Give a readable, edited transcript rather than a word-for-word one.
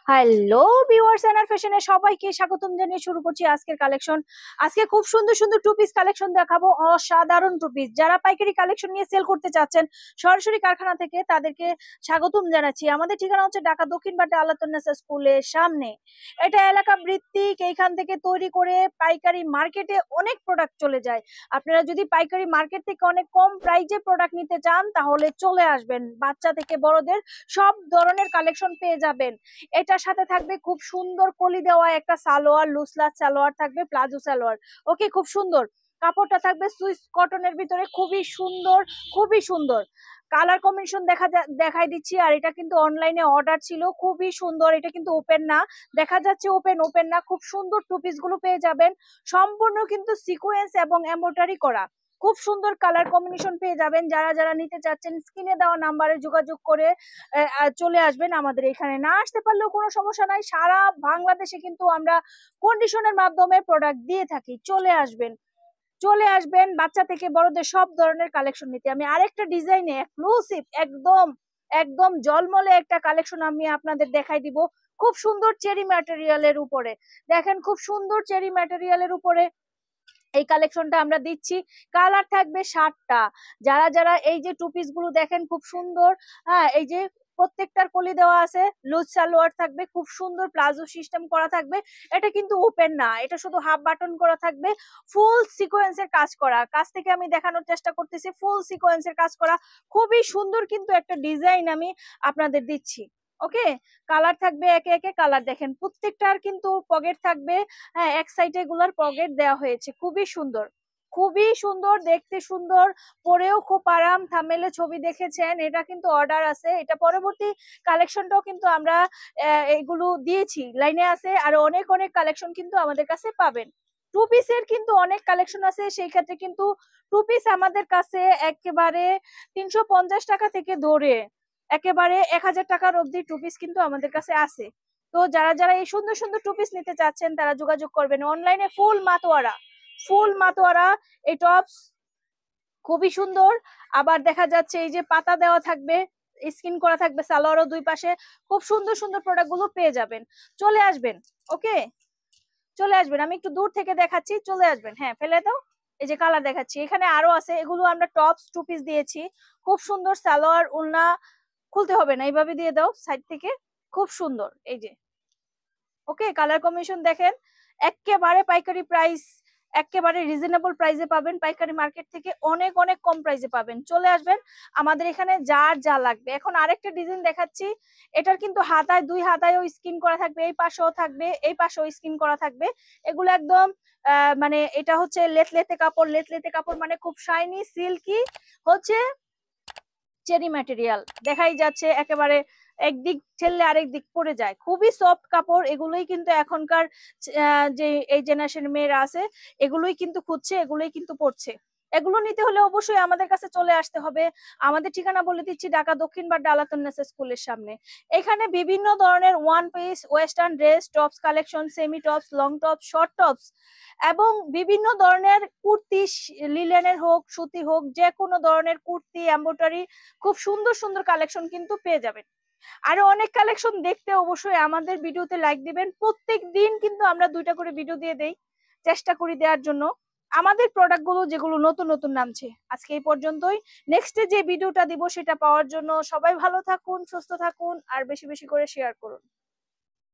Hello viewers, NR ফ্যাশনে সবাইকে স্বাগতম জানিয়ে শুরু করছি আজকের কালেকশন। আজকে খুব সুন্দর সুন্দর টু পিস কালেকশন দেখাবো, অসাধারণ টু পিস। যারা পাইকারি কালেকশন নিয়ে সেল করতে চাচ্ছেন সরাসরি কারখানা থেকে, তাদেরকে স্বাগতম জানাচ্ছি। আমাদের ঠিকানা হচ্ছে ঢাকা দক্ষিণ বাড্ডা আল্লাতুন্নেসা স্কুলের সামনে। এটা এলাকা ভিত্তিক, এইখান থেকে তৈরি করে পাইকারি মার্কেটে অনেক প্রোডাক্ট চলে যায়। আপনারা যদি পাইকারি মার্কেট থেকে অনেক কম প্রাইজে প্রোডাক্ট নিতে চান তাহলে চলে আসবেন। বাচ্চা থেকে বড়দের সব ধরনের কালেকশন পেয়ে যাবেন। এটার সাথে থাকবে খুব সুন্দর কলি দেওয়া একটা সালোয়ার, লুসলাস সালোয়ার থাকবে, প্লাজো সালোয়ার। ওকে, খুব সুন্দর কাপড়টা থাকবে সুইস কটনের ভিতরে, খুবই সুন্দর, খুবই সুন্দর কালার কম্বিনেশন দেখাই দিচ্ছি। আর এটা কিন্তু অনলাইনে অর্ডার ছিল, খুবই সুন্দর। এটা কিন্তু ওপেন না, দেখা যাচ্ছে ওপেন, ওপেন না। খুব সুন্দর টু পিস গুলো পেয়ে যাবেন, সম্পূর্ণ কিন্তু সিকোয়েন্স এবং এমব্রয়ডারি করা। খুব সুন্দর কালার কম্বিনেশন পেয়ে যাবেন। যারা যারা নিতে চাচ্ছেন স্ক্রিনে দেওয়া নাম্বারে যোগাযোগ করে চলে আসবেন আমাদের এখানে। না আসতে পারলেও কোনো সমস্যা নাই, সারা বাংলাদেশে কিন্তু আমরা কন্ডিশনের মাধ্যমে প্রোডাক্ট দিয়ে থাকি। চলে আসবেন, চলে আসবেন বাচ্চা থেকে বড়দের সব ধরনের কালেকশন নিতে। আমি আরেকটা ডিজাইনে এক্সক্লুসিভ একদম একদম জলমলে একটা কালেকশন আমি আপনাদের দেখাই দিব। খুব সুন্দর চেরি ম্যাটেরিয়ালের উপরে, দেখেন খুব সুন্দর চেরি ম্যাটেরিয়ালের উপরে এই কালেকশনটা আমরা দিচ্ছি। কালার থাকবে 7টা। যারা যারা এই যে টু পিস গুলো দেখেন খুব সুন্দর, হ্যাঁ, এই যে প্রত্যেকটার কলি দেওয়া আছে, লুজ সালোয়ার থাকবে, খুব সুন্দর প্লাজো সিস্টেম করা থাকবে। এটা কিন্তু ওপেন না, এটা শুধু হাফ বাটন করা থাকবে। ফুল সিকোয়েন্সের কাজ করা, কাছ থেকে আমি দেখানোর চেষ্টা করতেছি, ফুল সিকোয়েন্সের কাজ করা। খুবই সুন্দর কিন্তু একটা ডিজাইন আমি আপনাদের দিচ্ছি। ওকে, কালার থাকবে একে একে। কালার দেখেন প্রত্যেকটার কিন্তু পকেট থাকবে, হ্যাঁ, এক সাইডে গুলার পকেট দেওয়া হয়েছে। খুবই সুন্দর, খুবই সুন্দর, দেখতে সুন্দর, পরেও খুব আরাম। থাম্বনেলে ছবি দেখেছেন, এটা কিন্তু অর্ডার আছে। এটা পরবর্তী কালেকশনটাও কিন্তু আমরা এগুলো দিয়েছি, লাইনে আছে। আর অনেক অনেক কালেকশন কিন্তু আমাদের কাছে পাবেন। টু পিসের কিন্তু অনেক কালেকশন আছে, সেই ক্ষেত্রে কিন্তু টু পিস আমাদের কাছে একেবারে 350 টাকা থেকে ধরে একেবারে 1000 টাকার অবধি টু পিস কিন্তু আমাদের কাছে আছে। তো যারা যারা এই সুন্দর সুন্দর টু পিস নিতে চাচ্ছেন তারা যোগাযোগ করবেন। অনলাইনে ফুল মাতোয়ারা, ফুল মাতোয়ারা এই টপস খুবই সুন্দর। আবার দেখা যাচ্ছে এই যে পাতা দেওয়া থাকবে, স্কিন করা থাকবে, সালোয়ারও দুই পাশে। খুব সুন্দর সুন্দর প্রোডাক্ট গুলো পেয়ে যাবেন। চলে আসবেন, ওকে, চলে আসবেন। আমি একটু দূর থেকে দেখাচ্ছি, চলে আসবেন। হ্যাঁ, ফেলে দাও। এই যে কালার দেখাচ্ছি, এখানে আরো আছে। এগুলো আমরা টপস টু পিস দিয়েছি। খুব সুন্দর সালোয়ার, উলনা খুলতে হবে না, এইভাবে দিয়ে দাও সাইড থেকে। খুব সুন্দর, এই যে ওকে, কালার কম্বিনেশন দেখেন। একেবারে পাইকারি প্রাইস, একেবারে রিজনেবল প্রাইসে পাবেন। পাইকারি মার্কেট থেকে অনেক অনেক কম প্রাইসে পাবেন। চলে আসবেন আমাদের এখানে, যার যা লাগবে। এখন আরেকটা ডিজাইন দেখাচ্ছি। এটার কিন্তু হাতায়, দুই হাতায়ও স্কিন করা থাকবে, এই পাশেও থাকবে, এই পাশেও স্কিন করা থাকবে। এগুলো একদম মানে এটা হচ্ছে লেতলেতে কাপড়। লেতলেতে কাপড় মানে খুব শাইনি সিল্কি, হচ্ছে চেরি ম্যাটেরিয়াল। দেখাই যাচ্ছে একেবারে একদিক ঠেললে আরেক দিক পড়ে যায়। খুবই সফট কাপড়। এগুলোই কিন্তু এখনকার যে এই জেনারেশনের মেয়েরা আছে এগুলোই কিন্তু খুঁজছে, এগুলোই কিন্তু পড়ছে। এগুলো নিতে হলে অবশ্যই আমাদের কাছে চলে আসতে হবে। আমাদের ঠিকানা বলে দিচ্ছি, ঢাকা দক্ষিণ বাড্ডা আল্লাতুন্নেসা স্কুলের সামনে। এখানে বিভিন্ন ধরনের one piece, western dress, tops collection, semi tops, long tops, short tops এবং বিভিন্ন ধরনের কুর্তি, লিলেনের হোক, সুতি হোক, যে কোনো ধরনের কুর্তি, এমব্রয়ডারি, খুব সুন্দর সুন্দর কালেকশন কিন্তু পেয়ে যাবেন। আরো অনেক কালেকশন দেখতে অবশ্যই আমাদের ভিডিওতে লাইক দিবেন। প্রত্যেক দিন কিন্তু আমরা 2টা করে ভিডিও দিয়ে দেই, চেষ্টা করি দেওয়ার জন্য আমাদের প্রোডাক্ট গুলো যেগুলো নতুন নতুন নামছে। আজকে এই পর্যন্তই। নেক্সটে যে ভিডিওটা দিব সেটা পাওয়ার জন্য সবাই ভালো থাকুন, সুস্থ থাকুন, আর বেশি বেশি করে শেয়ার করুন।